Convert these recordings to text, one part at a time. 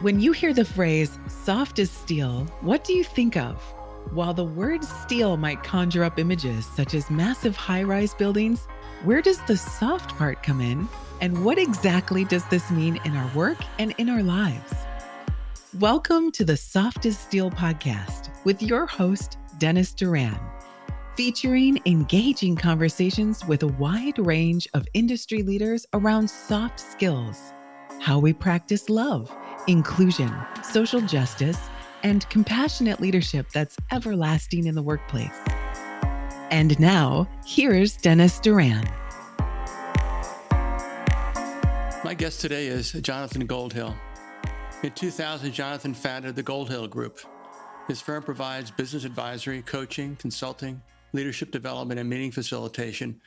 When you hear the phrase soft as steel, what do you think of? While the word steel might conjure up images such as massive high rise buildings, where does the soft part come in? And what exactly does this mean in our work and in our lives? Welcome to the Soft as Steel podcast with your host, Dennis Doran, featuring engaging conversations with a wide range of industry leaders around soft skills, how we practice love, inclusion, social justice, and compassionate leadership that's everlasting in the workplace. And now, here's Dennis Doran. My guest today is Jonathan Goldhill. In 2000, Jonathan founded the Goldhill Group. His firm provides business advisory, coaching, consulting, leadership development, and meeting facilitation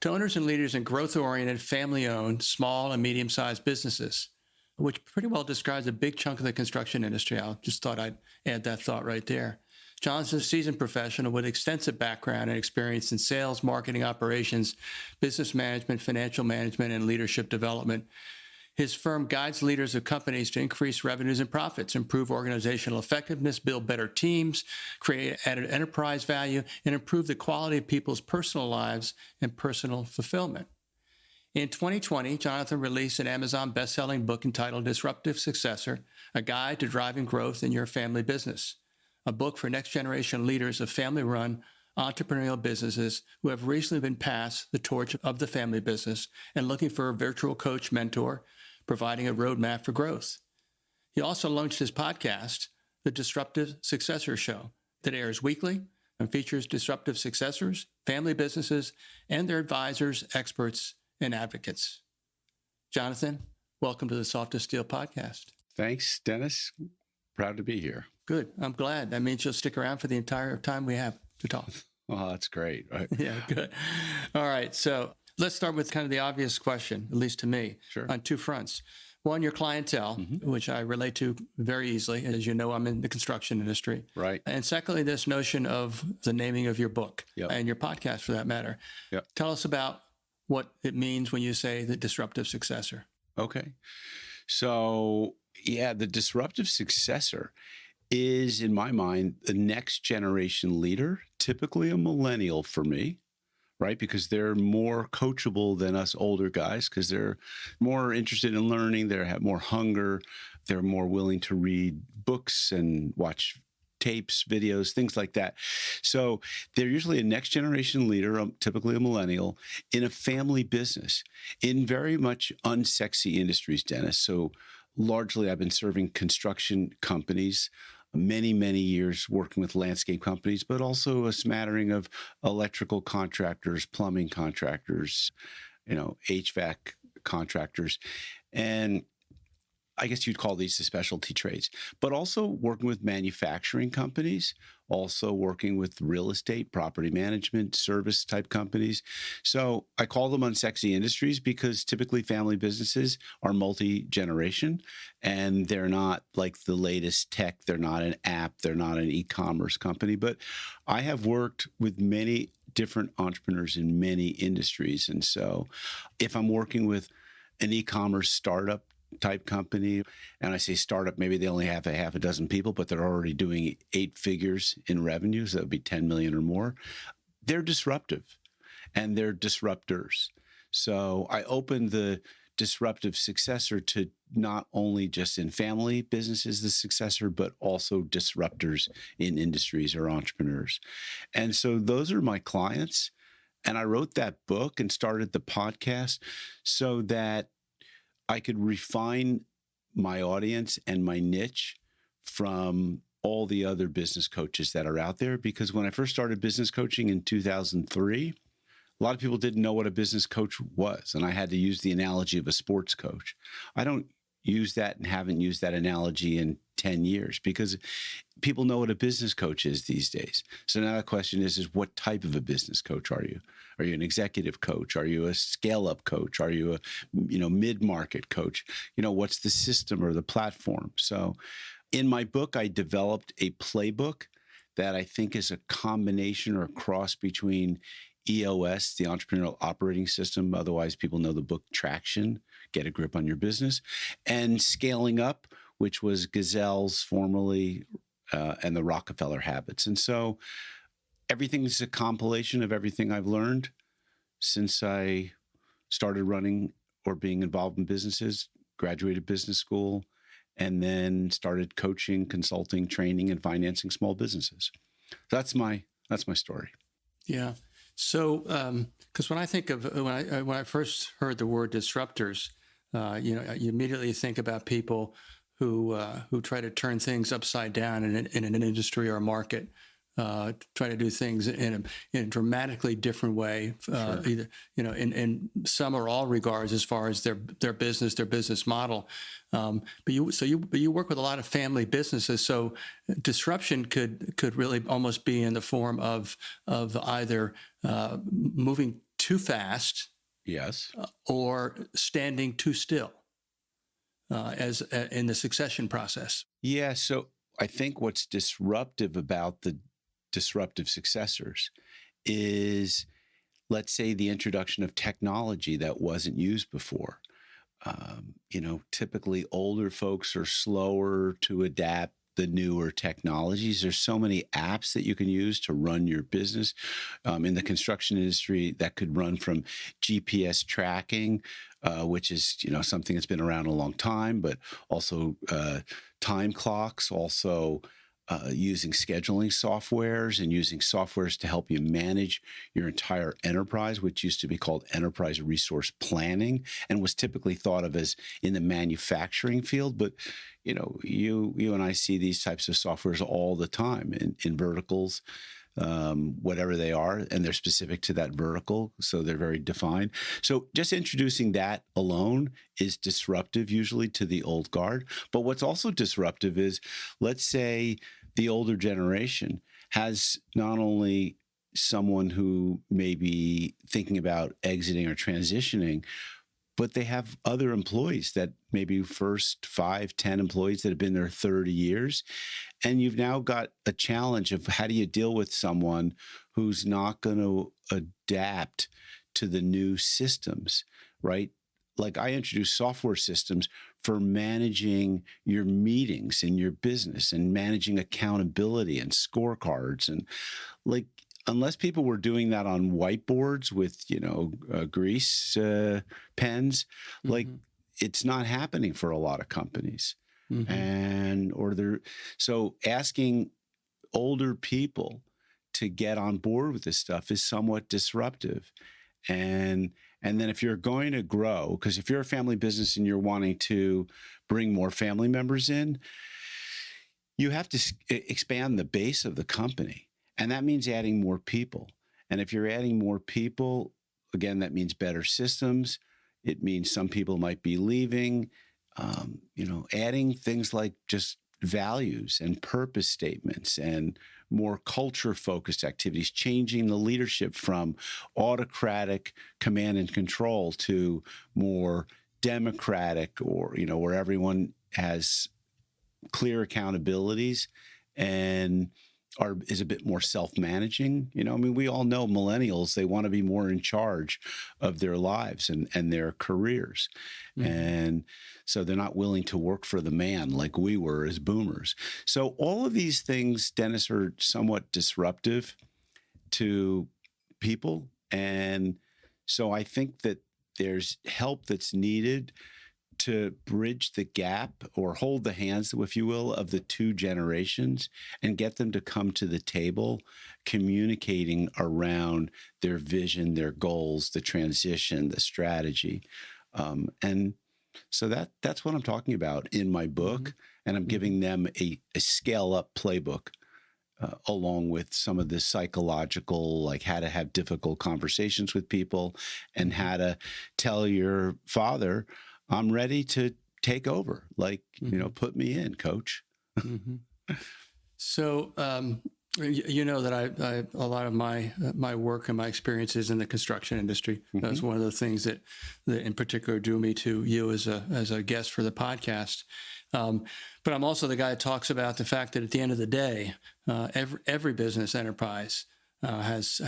to owners and leaders in growth-oriented, family-owned, small and medium-sized businesses, which pretty well describes a big chunk of the construction industry. I just thought I'd add that thought right there. Jonathan's a seasoned professional with extensive background and experience in sales, marketing, operations, business management, financial management, and leadership development. His firm guides leaders of companies to increase revenues and profits, improve organizational effectiveness, build better teams, create added enterprise value, and improve the quality of people's personal lives and personal fulfillment. In 2020, Jonathan released an Amazon best-selling book entitled Disruptive Successor, A Guide to Driving Growth in Your Family Business, a book for next-generation leaders of family-run entrepreneurial businesses who have recently been passed the torch of the family business and looking for a virtual coach mentor, providing a roadmap for growth. He also launched his podcast, The Disruptive Successor Show, that airs weekly and features disruptive successors, family businesses, and their advisors, experts, and advocates. Jonathan, welcome to the Soft as Steel podcast. Thanks, Dennis. Proud to be here. Good. I'm glad. That means you'll stick around for the entire time we have to talk. Oh, that's great. Right. Yeah, good. All right. So let's start with kind of the obvious question, at least to me, Sure. on two fronts. One, your clientele, which I relate to very easily. As you know, I'm in the construction industry. Right. And secondly, this notion of the naming of your book Yep. and your podcast for that matter. Yep. Tell us about what it means when you say the disruptive successor. Okay. So, yeah, the disruptive successor is, in my mind, the next generation leader, typically a millennial for me, right? Because they're more coachable than us older guys because they're more interested in learning, they have more hunger, they're more willing to read books and watch tapes, videos, things like that. So they're usually a next generation leader, typically a millennial, in a family business, in very much unsexy industries, Dennis. So largely I've been serving construction companies, many, many years working with landscape companies, but also a smattering of electrical contractors, plumbing contractors, HVAC contractors. And I guess you'd call these the specialty trades, but also working with manufacturing companies, also working with real estate, property management, service type companies. So I call them unsexy industries because typically family businesses are multi-generation and they're not like the latest tech. They're not an app. They're not an e-commerce company, but I have worked with many different entrepreneurs in many industries. And so if I'm working with an e-commerce startup type company, and I say startup, maybe they only have a half a dozen people, but they're already doing 8 figures in revenue, so that would be 10 million or more. They're disruptive and they're disruptors. So I opened the disruptive successor to not only just in family businesses, the successor, but also disruptors in industries or entrepreneurs. And so those are my clients. And I wrote that book and started the podcast so that I could refine my audience and my niche from all the other business coaches that are out there. Because when I first started business coaching in 2003, a lot of people didn't know what a business coach was. And I had to use the analogy of a sports coach. I don't use that and haven't used that analogy in 10 years because people know what a business coach is these days. So now the question is what type of a business coach are you? Are you an executive coach? Are you a scale-up coach? Are you a mid-market coach? What's the system or the platform? So in my book, I developed a playbook that I think is a combination or a cross between EOS, the Entrepreneurial Operating System, otherwise people know the book Traction, Get a Grip on Your Business, and scaling up which was Gazelle's formerly, and the Rockefeller habits. And so everything's a compilation of everything I've learned since I started running or being involved in businesses, graduated business school, and then started coaching, consulting, training, and financing small businesses. That's my story. Yeah. So, because when I think of when I first heard the word disruptors, you immediately think about people who try to turn things upside down in an industry or a market, try to do things in a dramatically different way, Sure. either in some or all regards as far as their business model. But you work with a lot of family businesses, so disruption could really almost be in the form of either moving too fast, Yes, or standing too still, as in the succession process. yeah. So I think what's disruptive about the disruptive successors is, let's say, the introduction of technology that wasn't used before. Typically older folks are slower to adapt the newer technologies. There's so many apps that you can use to run your business. In the construction industry, that could run from GPS tracking, which is something that's been around a long time, but also time clocks, also using scheduling softwares and using softwares to help you manage your entire enterprise, which used to be called enterprise resource planning and was typically thought of as in the manufacturing field. But you and I see these types of softwares all the time in verticals, whatever they are, and they're specific to that vertical, so they're very defined. So just introducing that alone is disruptive usually to the old guard. But what's also disruptive is, let's say the older generation has not only someone who may be thinking about exiting or transitioning, but they have other employees that maybe first 5, 10 employees that have been there 30 years. And you've now got a challenge of how do you deal with someone who's not going to adapt to the new systems, right? Like, I introduce software systems for managing your meetings in your business and managing accountability and scorecards. And unless people were doing that on whiteboards with, grease pens, Mm-hmm. It's not happening for a lot of companies. Mm-hmm. So asking older people to get on board with this stuff is somewhat disruptive. And then if you're going to grow, because if you're a family business and you're wanting to bring more family members in, you have to expand the base of the company. And that means adding more people. And if you're adding more people, again, that means better systems. It means some people might be leaving, adding things like just values and purpose statements and more culture-focused activities, changing the leadership from autocratic command and control to more democratic, or, where everyone has clear accountabilities and is a bit more self-managing. We all know millennials, they want to be more in charge of their lives and their careers. Mm-hmm. And so they're not willing to work for the man like we were as boomers. So all of these things, Dennis, are somewhat disruptive to people. And so I think that there's help that's needed to bridge the gap or hold the hands, if you will, of the two generations and get them to come to the table communicating around their vision, their goals, the transition, the strategy. And so that's what I'm talking about in my book. Mm-hmm. And I'm giving them a scale-up playbook along with some of the psychological, like how to have difficult conversations with people and how to tell your father, I'm ready to take over. Put me in, coach. Mm-hmm. So, that I a lot of my work and my experiences in the construction industry. Mm-hmm. That's one of the things that in particular drew me to you as a guest for the podcast. But I'm also the guy that talks about the fact that at the end of the day, every business enterprise has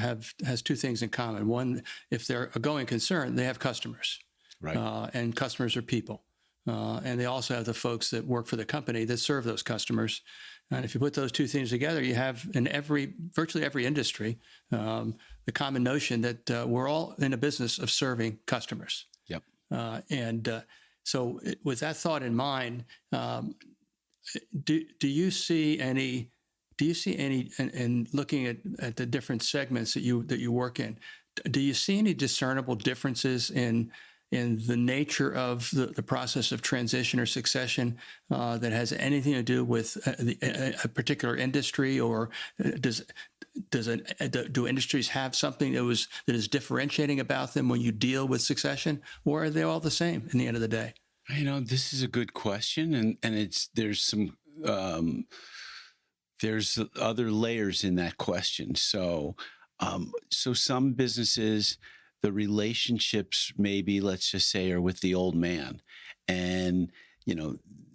two things in common. One, if they're a going concern, they have customers. Right. And customers are people. and they also have the folks that work for the company that serve those customers. And if you put those two things together, you have in virtually every industry, the common notion that we're all in a business of serving customers. Yep. So with that thought in mind, do you see any, and looking at the different segments that you work in, do you see any discernible differences in the nature of the process of transition or succession that has anything to do with a particular industry, or do industries have something that is differentiating about them when you deal with succession, or are they all the same in the end of the day? This is a good question, and there's other layers in that question. So some businesses, the relationships maybe, let's just say, are with the old man, and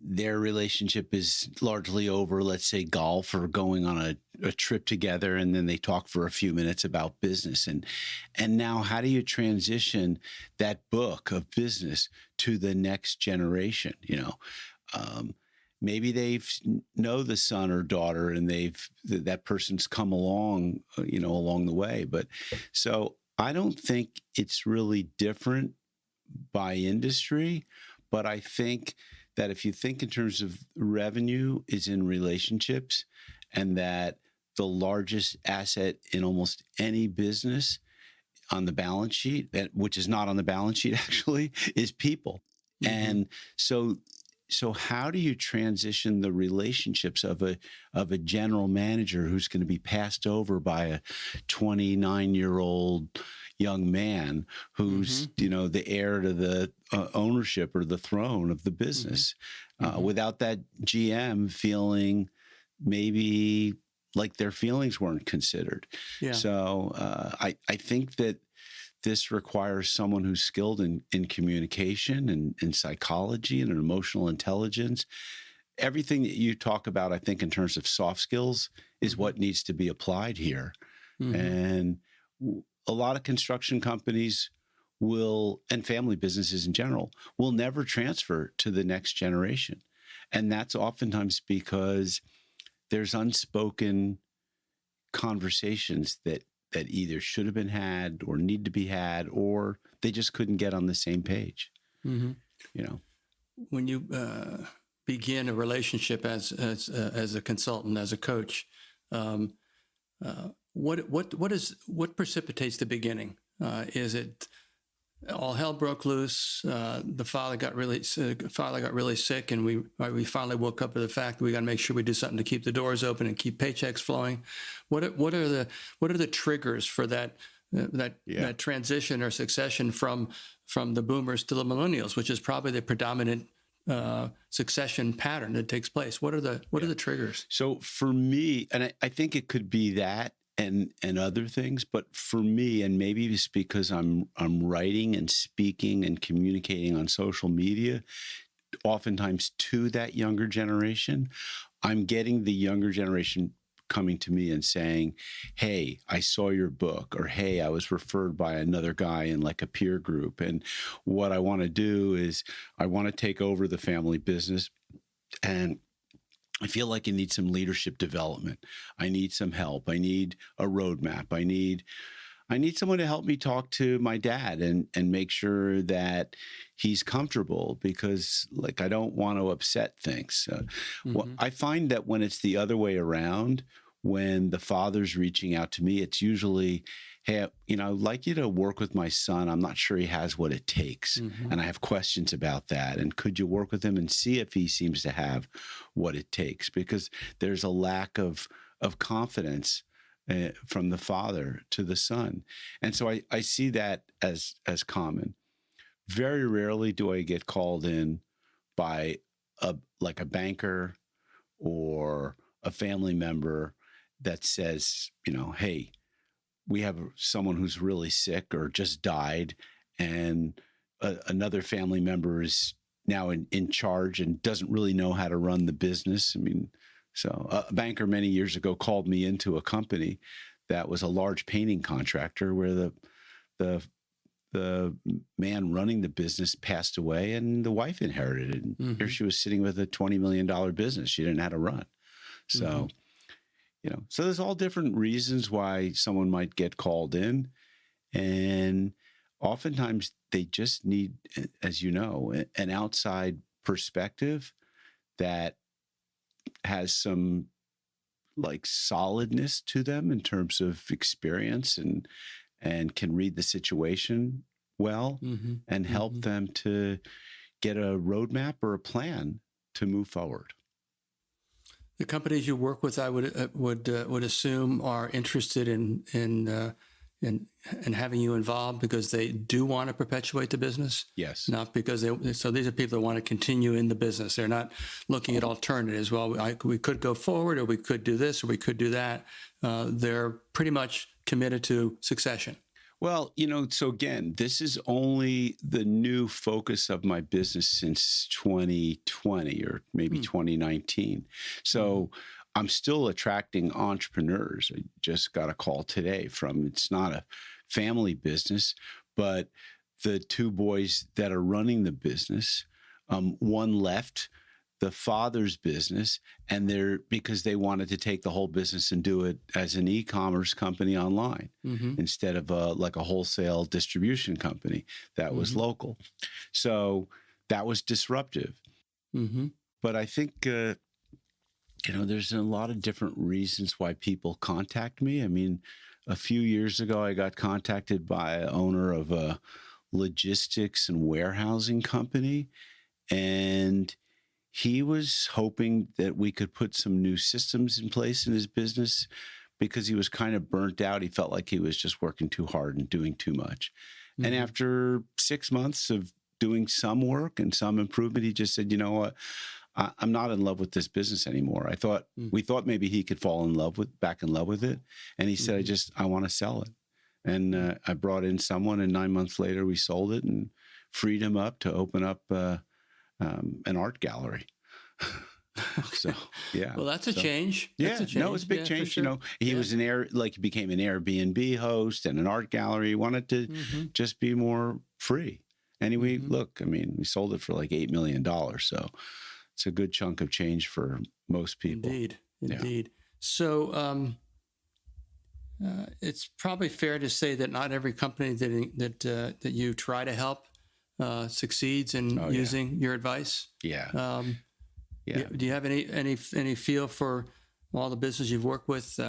their relationship is largely over, let's say, golf or going on a trip together, and then they talk for a few minutes about business. And now, how do you transition that book of business to the next generation? Maybe they know the son or daughter, and that person's come along, along the way. But so I don't think it's really different by industry, but I think that if you think in terms of revenue is in relationships, and that the largest asset in almost any business on the balance sheet, which is not on the balance sheet actually, is people. Mm-hmm. And so how do you transition the relationships of a general manager who's going to be passed over by a 29-year-old young man who's, the heir to the ownership or the throne of the business, without that GM feeling maybe like their feelings weren't considered. Yeah. So I think that this requires someone who's skilled in communication and in psychology and in emotional intelligence. Everything that you talk about, I think, in terms of soft skills is what needs to be applied here. Mm-hmm. And a lot of construction companies and family businesses in general, will never transfer to the next generation. And that's oftentimes because there's unspoken conversations that either should have been had or need to be had, or they just couldn't get on the same page. Mm-hmm. When you begin a relationship as a consultant, as a coach, what precipitates the beginning? Is it all hell broke loose? The father got really sick, and we finally woke up to the fact that we got to make sure we do something to keep the doors open and keep paychecks flowing. What are the triggers for that transition or succession from the boomers to the millennials, which is probably the predominant succession pattern that takes place? What are the triggers? So for me, and I think it could be that and other things, but for me, and maybe it's because I'm writing and speaking and communicating on social media, oftentimes to that younger generation, I'm getting the younger generation coming to me and saying, hey, I saw your book, or hey, I was referred by another guy in like a peer group. And what I want to do is I want to take over the family business, and I feel like I need some leadership development. I need some help. I need a roadmap. I need someone to help me talk to my dad and make sure that he's comfortable, because I don't want to upset things. Well, I find that when it's the other way around, when the father's reaching out to me, it's usually, hey, I'd like you to work with my son. I'm not sure he has what it takes. And I have questions about that. And could you work with him and see if he seems to have what it takes? Because there's a lack of confidence from the father to the son. And so I see that as common. Very rarely do I get called in by a banker or a family member that says, hey, we have someone who's really sick or just died, and another family member is now in charge and doesn't really know how to run the business. So a banker many years ago called me into a company that was a large painting contractor, where the the man running the business passed away and the wife inherited it. And here she was sitting with a $20 million business she didn't know how to run. So, so there's all different reasons why someone might get called in. And oftentimes they just need, as you know, an outside perspective that has some like solidness to them in terms of experience and can read the situation well and help them to get a roadmap or a plan to move forward. The companies you work with, I would assume, are interested in having you involved because they do want to perpetuate the business. Yes. Not because so these are people that want to continue in the business. They're not looking at alternatives. Well, we could go forward, or we could do this, or we could do that. They're pretty much committed to succession. Well, so again, this is only the new focus of my business since 2020 or maybe 2019. So I'm still attracting entrepreneurs. I just got a call today from, it's not a family business, but the two boys that are running the business, one left the father's business, and because they wanted to take the whole business and do it as an e-commerce company online instead of like a wholesale distribution company that was local. So that was disruptive. But I think, there's a lot of different reasons why people contact me. I mean, a few years ago, I got contacted by an owner of a logistics and warehousing company, and he was hoping that we could put some new systems in place in his business because he was kind of burnt out. He felt like he was just working too hard and doing too much. And after 6 months of doing some work and some improvement, he just said, you know what? I'm not in love with this business anymore. We thought maybe he could fall back in love with it. And he said, I want to sell it. And I brought in someone, and 9 months later we sold it and freed him up to open up an art gallery. So, yeah. Well, that's a change. Yeah, that's a change. No, it's a big change. Sure. He was he became an Airbnb host and an art gallery. He wanted to just be more free. Anyway, look, I mean, we sold it for like $8 million. So it's a good chunk of change for most people. Indeed. Yeah. So it's probably fair to say that not every company that you try to help succeeds in using your advice. Yeah. Do you have any feel for all the business you've worked with?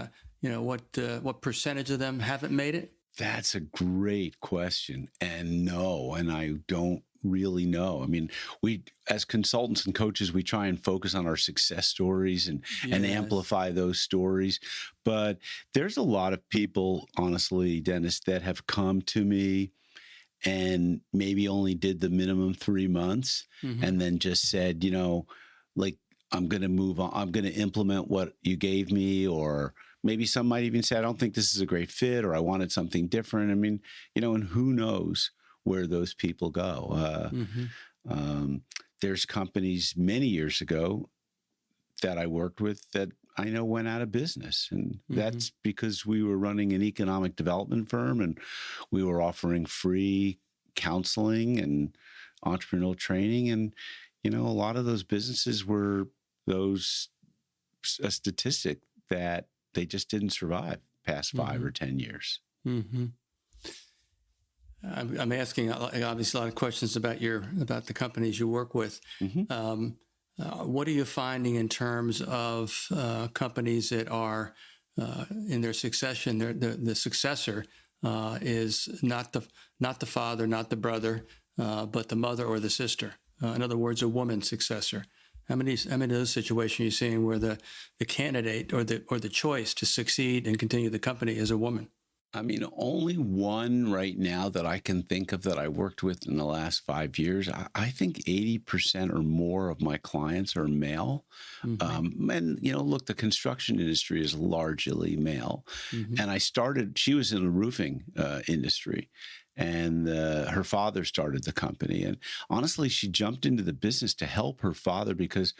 What percentage of them haven't made it? That's a great question, and I don't really know. I mean, we as consultants and coaches, we try and focus on our success stories and amplify those stories. But there's a lot of people, honestly, Dennis, that have come to me and maybe only did the minimum 3 months and then just said, I'm going to move on. I'm going to implement what you gave me. Or maybe some might even say, I don't think this is a great fit, or I wanted something different. I mean, and who knows where those people go. There's companies many years ago that I worked with that I know went out of business. And that's because we were running an economic development firm and we were offering free counseling and entrepreneurial training. And, a lot of those businesses were a statistic that they just didn't survive past 5 or 10 years. I'm asking obviously a lot of questions about the companies you work with. What are you finding in terms of companies that are in their succession? The successor is not the father, not the brother, but the mother or the sister. In other words, a woman successor. How many of those situations are you seeing where the candidate or the choice to succeed and continue the company is a woman? I mean, only one right now that I can think of that I worked with in the last 5 years. I think 80% or more of my clients are male. And, look, the construction industry is largely male. And she was in the roofing industry. And her father started the company. And honestly, she jumped into the business to help her father because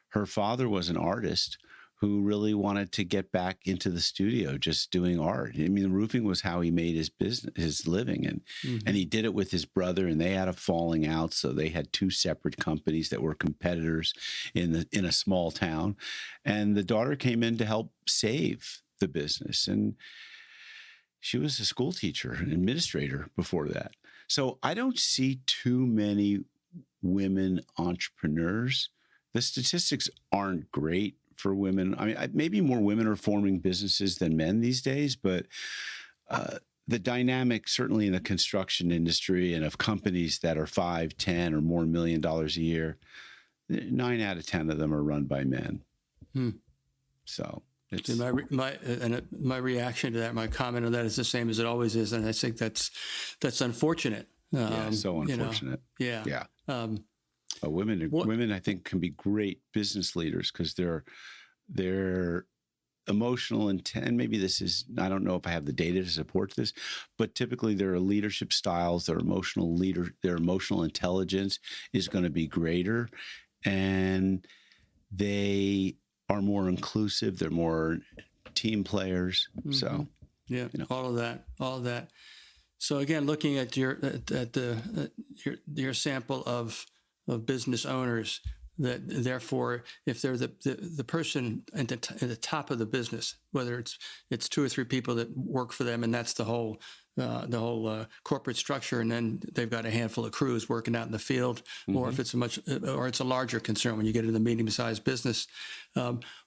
her father was an artist who really wanted to get back into the studio, just doing art. I mean, the roofing was how he made his business, his living, and he did it with his brother. And they had a falling out, so they had two separate companies that were competitors in a small town. And the daughter came in to help save the business, and she was a school teacher, an administrator before that. So I don't see too many women entrepreneurs. The statistics aren't great for women. I mean, maybe more women are forming businesses than men these days, but the dynamic, certainly in the construction industry and of companies that are 5, 10 or more $1 million a year, 9 out of 10 of them are run by men. So it's my reaction to that, my comment on that is the same as it always is, and I think that's unfortunate. Yeah, so unfortunate. Yeah. Women, I think, can be great business leaders because they're emotional intent. And maybe this is, I don't know if I have the data to support this, but typically their leadership styles, their emotional intelligence is going to be greater, and they are more inclusive. They're more team players. So, all of that. So again, looking at your sample of business owners, that therefore, if they're the person at the top of the business, whether it's 2 or 3 people that work for them, and that's the whole corporate structure, and then they've got a handful of crews working out in the field, or if it's it's a larger concern when you get into the medium-sized business.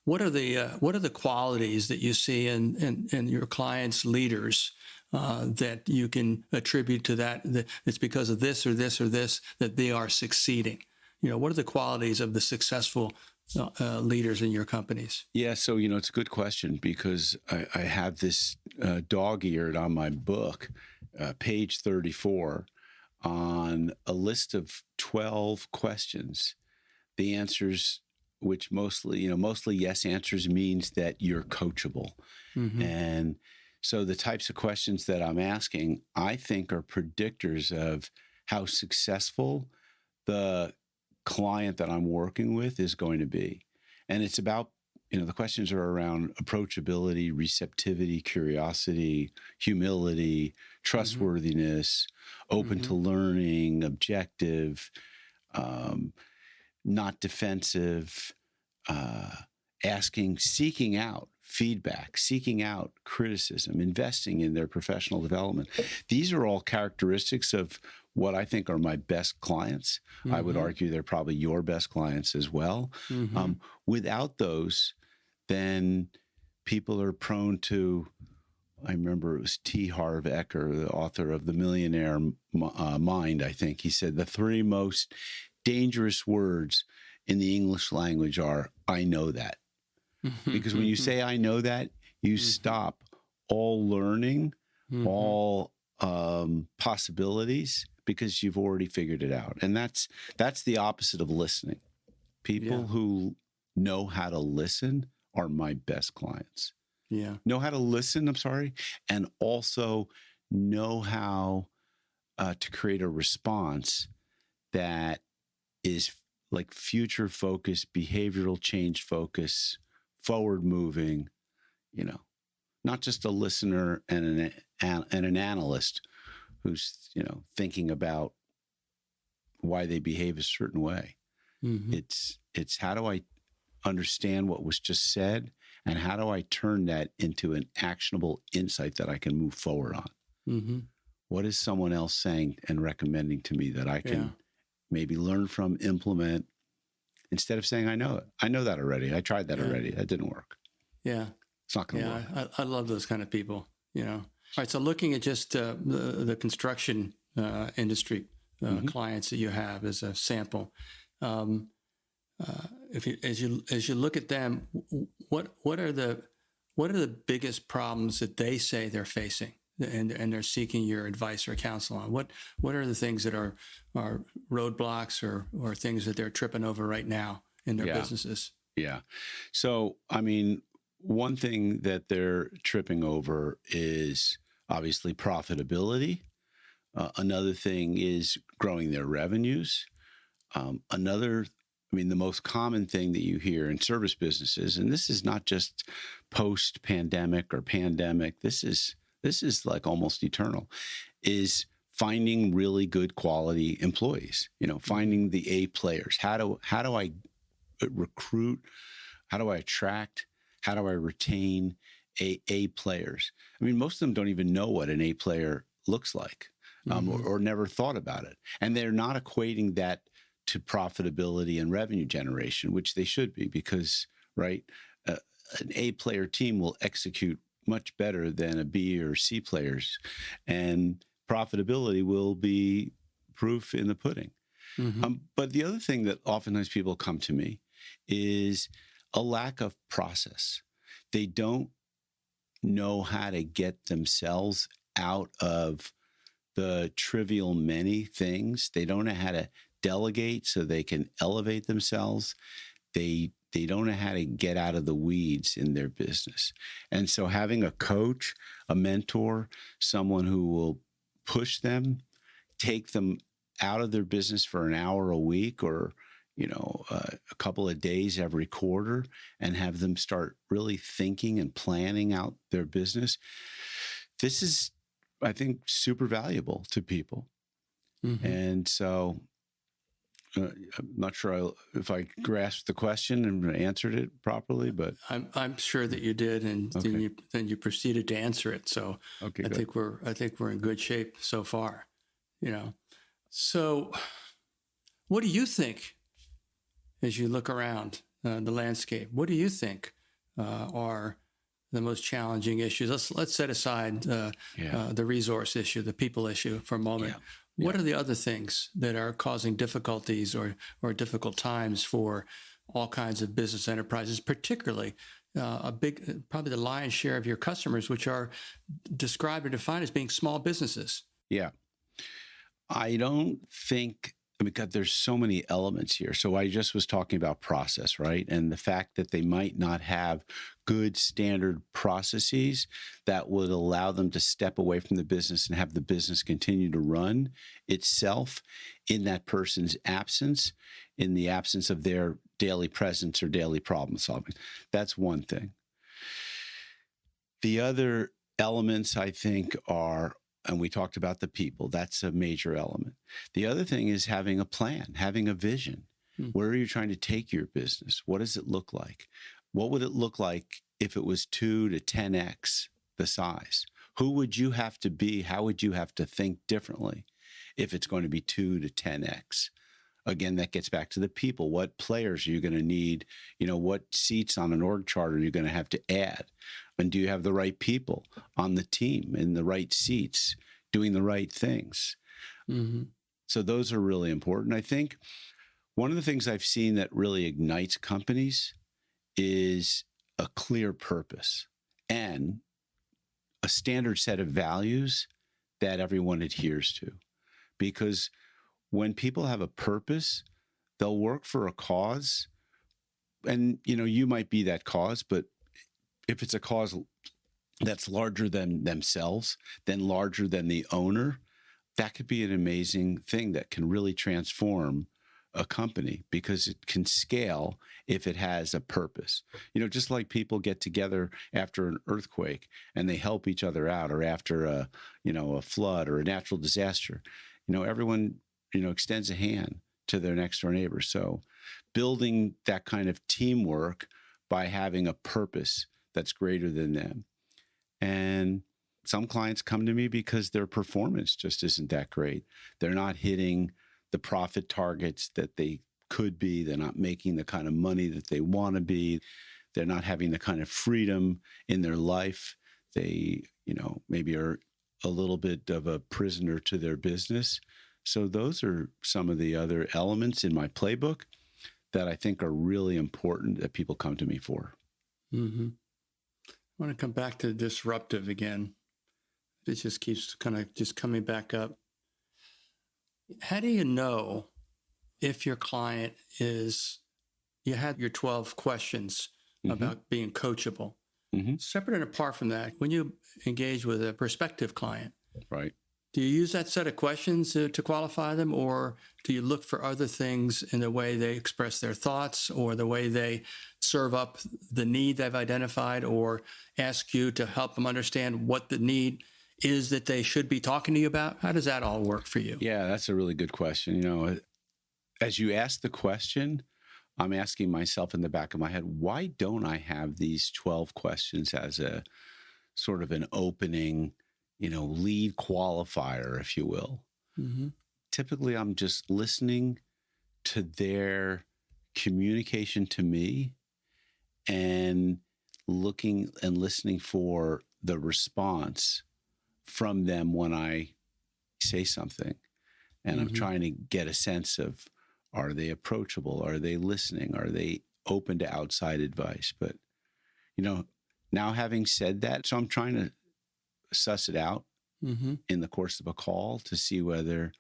What are the qualities that you see in your clients' leaders that you can attribute to that it's because of this or this or this that they are succeeding? What are the qualities of the successful leaders in your companies? Yeah, so, it's a good question because I have this dog-eared on my book, page 34, on a list of 12 questions. The answers, which mostly yes answers, means that you're coachable. And so the types of questions that I'm asking, I think, are predictors of how successful the client that I'm working with is going to be. And it's about, the questions are around approachability, receptivity, curiosity, humility, trustworthiness, open to learning, objective, not defensive, seeking out feedback, seeking out criticism, investing in their professional development. These are all characteristics of what I think are my best clients. I would argue they're probably your best clients as well. Without those, then people are prone to, I remember it was T. Harv Eker, the author of The Millionaire Mind, I think. He said the 3 most dangerous words in the English language are, I know that. Because when you say, I know that, you stop all learning, all possibilities, because you've already figured it out. And that's the opposite of listening. People who know how to listen are my best clients. Know how to listen, and also know how to create a response that is like future focused, behavioral change focus, forward moving, not just a listener and an analyst who's, thinking about why they behave a certain way. It's how do I understand what was just said, and how do I turn that into an actionable insight that I can move forward on? What is someone else saying and recommending to me that I can maybe learn from, implement, instead of saying, I know it. I know that already. I tried that already. That didn't work. It's not going to work. I love those kind of people, All right. So looking at just the construction industry clients that you have as a sample, as you look at them, what are the biggest problems that they say they're facing, and they're seeking your advice or counsel on? What are the things that are roadblocks or things that they're tripping over right now in their businesses? Yeah. So, one thing that they're tripping over is obviously profitability. Another thing is growing their revenues. Another I mean, the most common thing that you hear in service businesses, and this is not just post-pandemic or pandemic, this is like almost eternal, is finding really good quality employees, finding the A players. How do I recruit? How do I attract? How do I retain A players? I mean, most of them don't even know what an A player looks like, or never thought about it. And they're not equating that to profitability and revenue generation, which they should be, because, right, an A player team will execute much better than a B or C players, and profitability will be proof in the pudding. But the other thing that oftentimes people come to me is a lack of process. They don't know how to get themselves out of the trivial many things. They don't know how to delegate so they can elevate themselves. They don't know how to get out of the weeds in their business. And so having a coach, a mentor, someone who will push them, take them out of their business for an hour a week, or a couple of days every quarter, and have them start really thinking and planning out their business. This is, I think, super valuable to people. And so I'm not sure if I grasped the question and answered it properly, but I'm sure that you did, and then you proceeded to answer it. So okay, I think we're in good shape so far. So what do you think as you look around the landscape? What do you think are the most challenging issues? Let's set aside the resource issue, the people issue for a moment. What are the other things that are causing difficulties or difficult times for all kinds of business enterprises, particularly probably the lion's share of your customers, which are described or defined as being small businesses? Yeah. I don't think, because there's so many elements here. So I just was talking about process, right? And the fact that they might not have good standard processes that would allow them to step away from the business and have the business continue to run itself in that person's absence, in the absence of their daily presence or daily problem solving. That's one thing. The other elements, I think, are, and we talked about the people, that's a major element. The other thing is having a plan, having a vision. Where are you trying to take your business? What does it look like? What would it look like if it was 2 to 10x the size? Who would you have to be? How would you have to think differently if it's going to be 2 to 10x? Again, that gets back to the people. What players are you going to need? What seats on an org chart are you going to have to add? And do you have the right people on the team in the right seats doing the right things? So those are really important. I think one of the things I've seen that really ignites companies is a clear purpose and a standard set of values that everyone adheres to. Because when people have a purpose, they'll work for a cause. And, you might be that cause, but if it's a cause that's larger than themselves, then larger than the owner, that could be an amazing thing that can really transform a company, because it can scale if it has a purpose. Just like people get together after an earthquake and they help each other out, or after a flood or a natural disaster, everyone, extends a hand to their next door neighbor. So building that kind of teamwork by having a purpose that's greater than them. And some clients come to me because their performance just isn't that great. They're not hitting the profit targets that they could be. They're not making the kind of money that they want to be. They're not having the kind of freedom in their life. They, maybe are a little bit of a prisoner to their business. So those are some of the other elements in my playbook that I think are really important that people come to me for. I want to come back to disruptive again. It just keeps kind of just coming back up. How do you know if your client is, you had your 12 questions about being coachable. Separate and apart from that, when you engage with a prospective client, right, Do you use that set of questions to qualify them, or do you look for other things in the way they express their thoughts or the way they serve up the need they've identified, or ask you to help them understand what the need is that they should be talking to you about? How does that all work for you? Yeah, that's a really good question. As you ask the question, I'm asking myself in the back of my head, why don't I have these 12 questions as a sort of an opening, lead qualifier, if you will? Mm-hmm. Typically, I'm just listening to their communication to me and looking and listening for the response from them when I say something. And I'm trying to get a sense of, are they approachable? Are they listening? Are they open to outside advice? But, now having said that, so I'm trying to suss it out in the course of a call to see whether,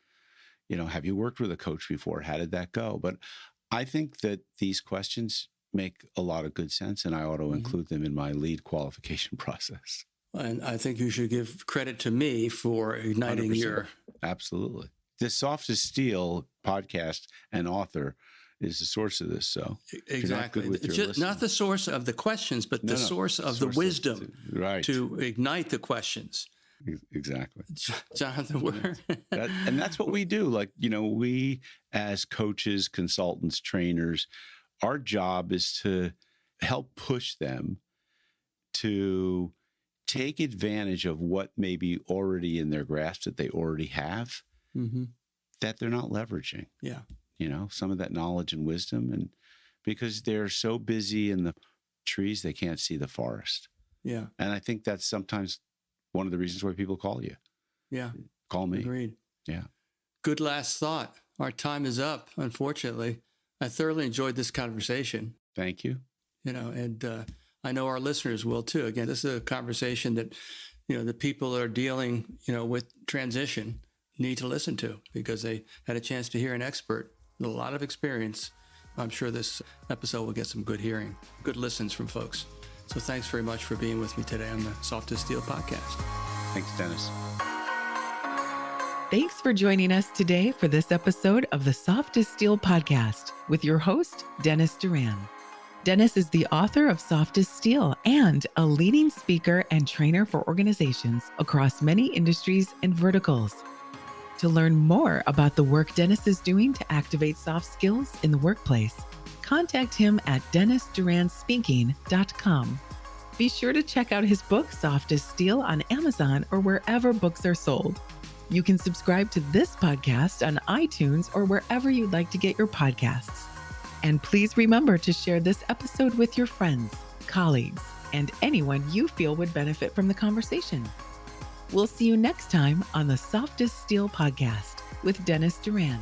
have you worked with a coach before? How did that go? But I think that these questions make a lot of good sense, and I ought to include them in my lead qualification process. And I think you should give credit to me for igniting 100%. your... Absolutely. The Soft as Steel podcast and author is the source of this. So exactly, not the source of the questions, but the source of the wisdom to ignite the questions. Exactly. Jonathan, and that's what we do. Like, we as coaches, consultants, trainers, our job is to help push them to take advantage of what may be already in their grasp that they already have, that they're not leveraging. Yeah. Some of that knowledge and wisdom, and because they're so busy in the trees, they can't see the forest. Yeah. And I think that's sometimes one of the reasons why people call you. Yeah. Call me. Agreed. Yeah. Good last thought. Our time is up, unfortunately. I thoroughly enjoyed this conversation. Thank you. And I know our listeners will too. Again, this is a conversation that, the people that are dealing, with transition need to listen to, because they had a chance to hear an expert with a lot of experience. I'm sure this episode will get some good hearing, good listens from folks. So thanks very much for being with me today on the Soft as Steel podcast. Thanks, Dennis. Thanks for joining us today for this episode of the Soft as Steel podcast with your host, Dennis Doran. Dennis is the author of Soft as Steel and a leading speaker and trainer for organizations across many industries and verticals. To learn more about the work Dennis is doing to activate soft skills in the workplace, contact him at DennisDuranSpeaking.com. Be sure to check out his book, Soft as Steel, on Amazon or wherever books are sold. You can subscribe to this podcast on iTunes or wherever you'd like to get your podcasts. And please remember to share this episode with your friends, colleagues, and anyone you feel would benefit from the conversation. We'll see you next time on the Soft as Steel podcast with Dennis Doran.